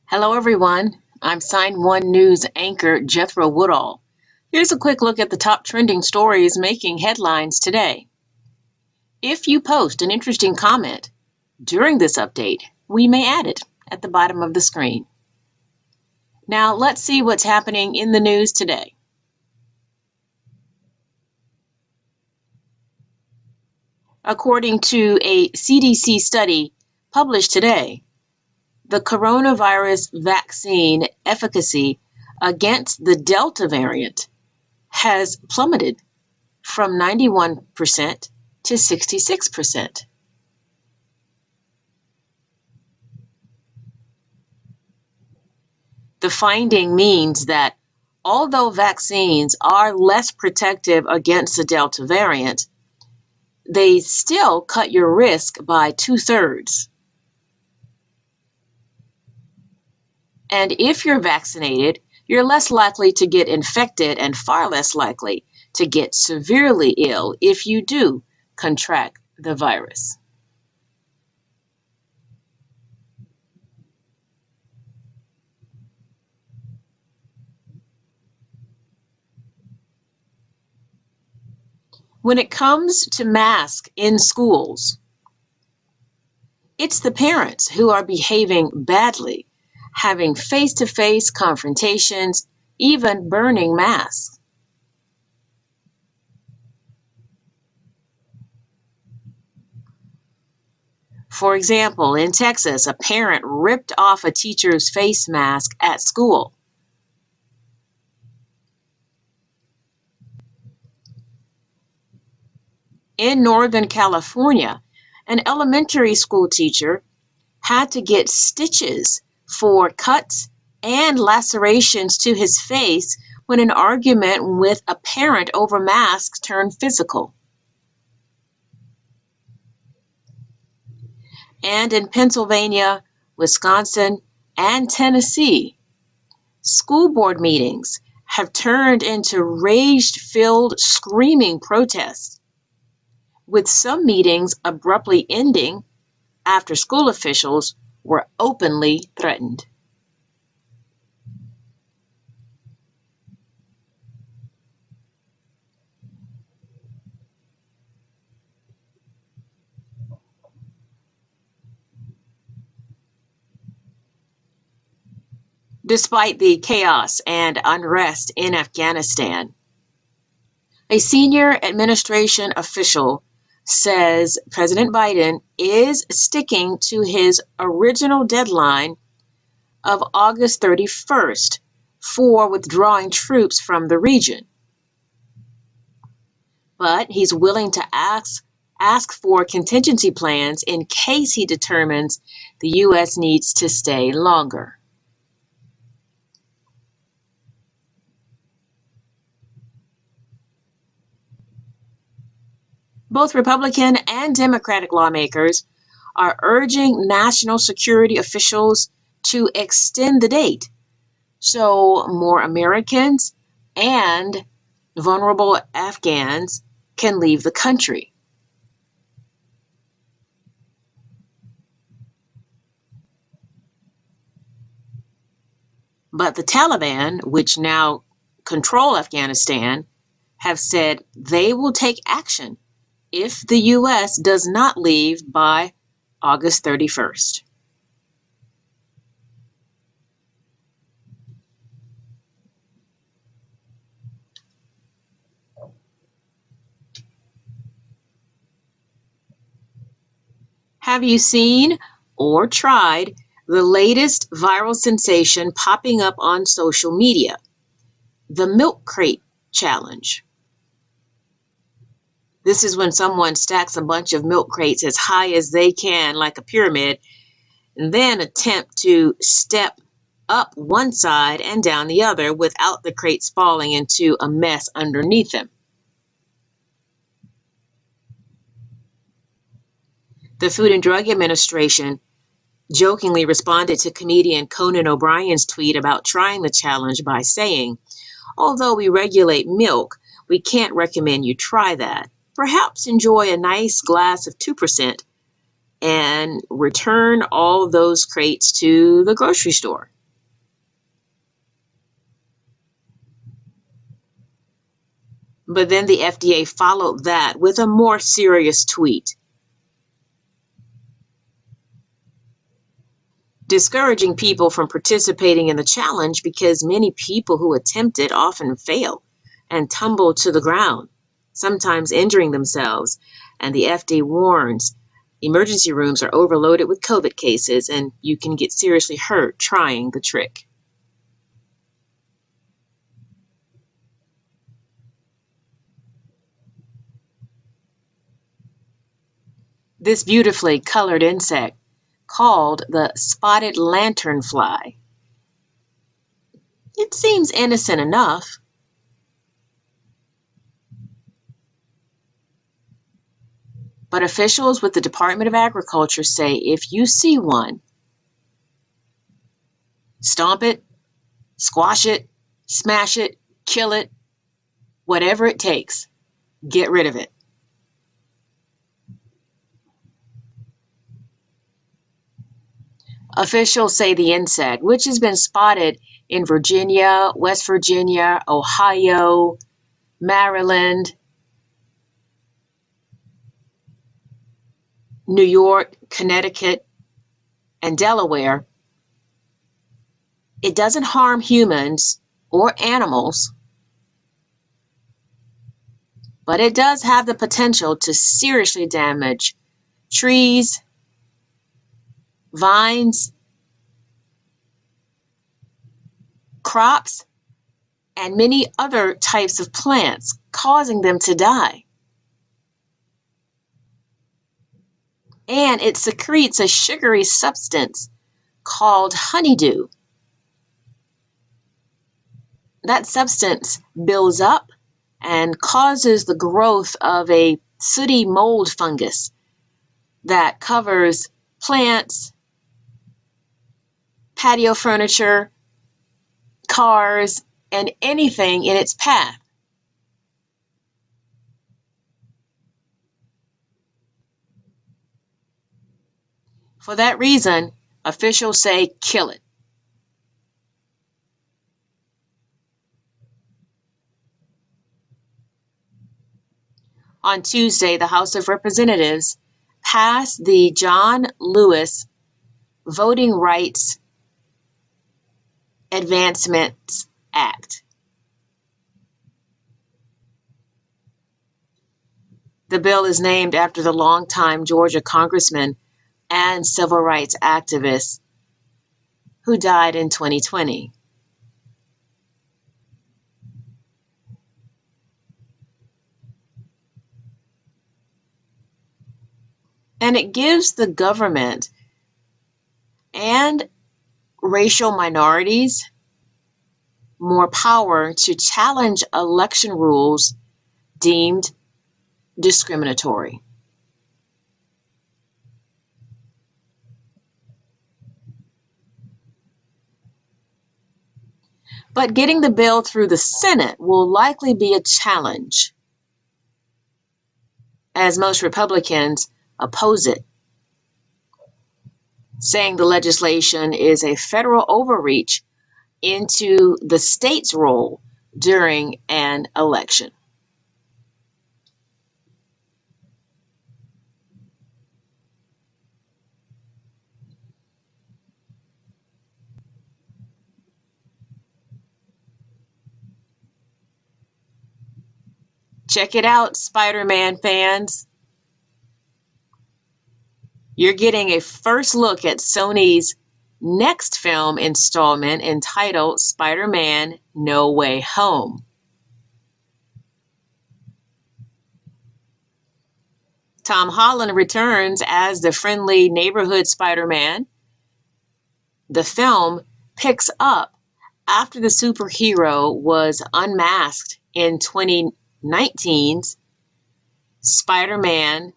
Hello, everyone. I'm Sign1News anchor Jethro Woodall. Here's a quick look at the top trending stories making headlines today. If you post an interesting comment during this update, we may add it at the bottom of the screen. Now, let's see what's happening in the news today. According to a CDC study published today, the coronavirus vaccine efficacy against the Delta variant has plummeted from 91% to 66%. The finding means that although vaccines are less protective against the Delta variant, they still cut your risk by 2/3. And if you're vaccinated, you're less likely to get infected and far less likely to get severely ill if you do contract the virus. When it comes to masks in schools, it's the parents who are behaving badly, having face-to-face confrontations, even burning masks. For example, in Texas, a parent ripped off a teacher's face mask at school. In Northern California, an elementary school teacher had to get stitches for cuts and lacerations to his face when an argument with a parent over masks turned physical. And in Pennsylvania, Wisconsin, and Tennessee, school board meetings have turned into rage-filled screaming protests, with some meetings abruptly ending after school officials were openly threatened. Despite the chaos and unrest in Afghanistan, a senior administration official says President Biden is sticking to his original deadline of August 31st for withdrawing troops from the region. But he's willing to ask for contingency plans in case he determines the U.S. needs to stay longer. Both Republican and Democratic lawmakers are urging national security officials to extend the date so more Americans and vulnerable Afghans can leave the country. But the Taliban, which now control Afghanistan, have said they will take action if the U.S. does not leave by August 31st. Have you seen or tried the latest viral sensation popping up on social media, the milk crate challenge? This is when someone stacks a bunch of milk crates as high as they can, like a pyramid, and then attempt to step up one side and down the other without the crates falling into a mess underneath them. The Food and Drug Administration jokingly responded to comedian Conan O'Brien's tweet about trying the challenge by saying, "Although we regulate milk, we can't recommend you try that. Perhaps enjoy a nice glass of 2% and return all those crates to the grocery store." But then the FDA followed that with a more serious tweet, discouraging people from participating in the challenge because many people who attempt it often fail and tumble to the ground, sometimes injuring themselves. And the FDA warns emergency rooms are overloaded with COVID cases and you can get seriously hurt trying the trick. This beautifully colored insect, called the spotted lanternfly. It seems innocent enough. But officials with the Department of Agriculture say if you see one, stomp it, squash it, smash it, kill it, whatever it takes, get rid of it. Officials say the insect, which has been spotted in Virginia, West Virginia, Ohio, Maryland, New York, Connecticut, and Delaware, it doesn't harm humans or animals, but it does have the potential to seriously damage trees, vines, crops, and many other types of plants, causing them to die. And it secretes a sugary substance called honeydew. That substance builds up and causes the growth of a sooty mold fungus that covers plants, patio furniture, cars, and anything in its path. For that reason, officials say kill it. On Tuesday, the House of Representatives passed the John Lewis Voting Rights Advancements Act. The bill is named after the longtime Georgia congressman and civil rights activist who died in 2020. And it gives the government and racial minorities more power to challenge election rules deemed discriminatory. But getting the bill through the Senate will likely be a challenge, as most Republicans oppose it, saying the legislation is a federal overreach into the state's role during an election. Check it out, Spider-Man fans. You're getting a first look at Sony's next film installment entitled Spider-Man: No Way Home. Tom Holland returns as the friendly neighborhood Spider-Man. The film picks up after the superhero was unmasked in 2019's Spider-Man: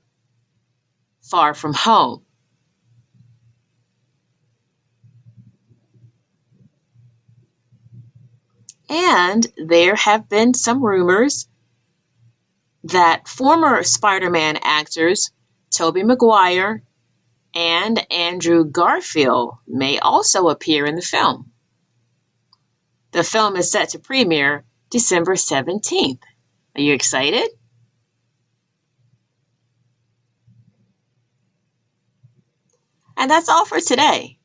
Far From Home. And there have been some rumors that former Spider-Man actors Tobey Maguire and Andrew Garfield may also appear in the film. The film is set to premiere December 17th. Are you excited? And that's all for today.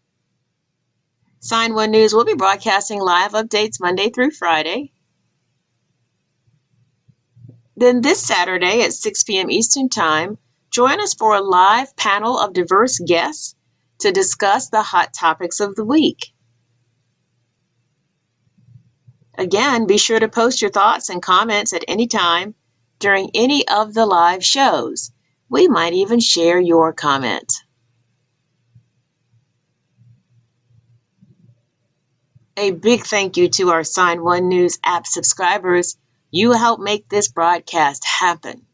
Sign1News will be broadcasting live updates Monday through Friday. Then this Saturday at 6 p.m. Eastern Time, join us for a live panel of diverse guests to discuss the hot topics of the week. Again, be sure to post your thoughts and comments at any time during any of the live shows. We might even share your comment. A big thank you to our Sign1News app subscribers. You help make this broadcast happen.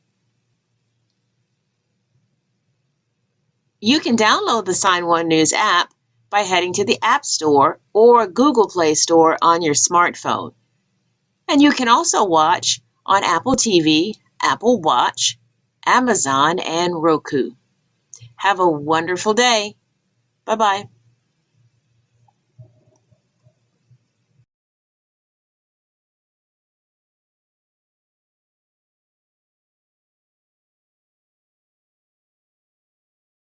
You can download the Sign1News app by heading to the App Store or Google Play Store on your smartphone. And you can also watch on Apple TV, Apple Watch, Amazon, and Roku. Have a wonderful day. Bye-bye.